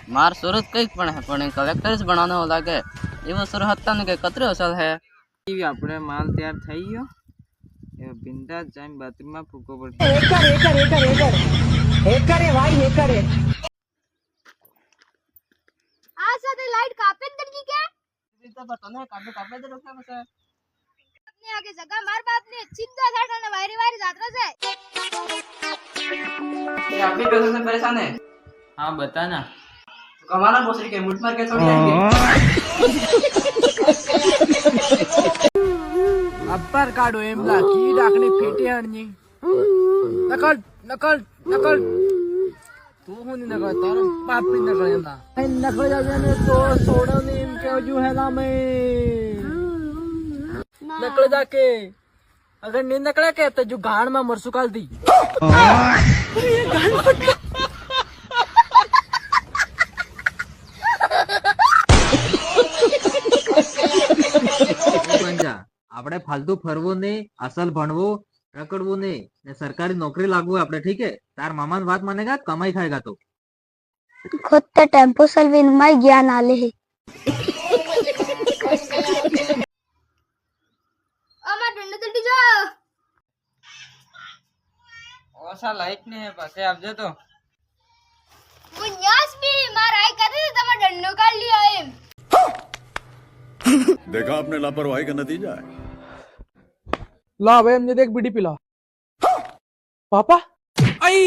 मार सूरत कई पण कलेक्टर ज बनाने हो लागे एवं सुर हत्ता ने के कतरे असल है આપણે માલ તૈયાર થઈ ગયો એ બિંદાસ જઈને બાથરૂમમાં ફૂકો પડશે આ સાથે લાઈટ કાપે જ નથી કે तो तने काबू कापे दे रखे बस अपने आगे जगह मार बाप ने सीधा साटा वायरी वायरी जात्रा से ये आप भी पैसे से परेशान है हाँ बता ना तो कमाना बोसरी के मुठ मार के छोड़ देंगे અબ્બર કાઢો એમલા કી ડાકની ફેટી હણની નકળ નકળ નકળ તું હું ની નકળ તારો બાપ ની નકળ એમલા નકળ જાજે ને તો સોડો ને એમ કે હજુ હેલા મે નકળ જાકે અગર ની નકળે કે તો જો ગાણ માં મરસુ કાલ દી આપણે ફાલતુ ફરવું નહીં અસલ ભણવું રખડવું નહીં ને સરકારી નોકરી લાગવું આપણે ઠીક है તાર મામાની વાત માનેગા કમાઈ ખાएगा तो खुद तो टेम्पो सलविन में ज्ञान आले है अमा डंडे तटी जा ઓસા લાઈટ ને પાસે આવજો તો मुन्यास भी मार आई करे तो तमा डंडो काट लिया है देखा आपने लापरवाही का नतीजा है ला भाई मुझे देख बीड़ी पिला पापा आई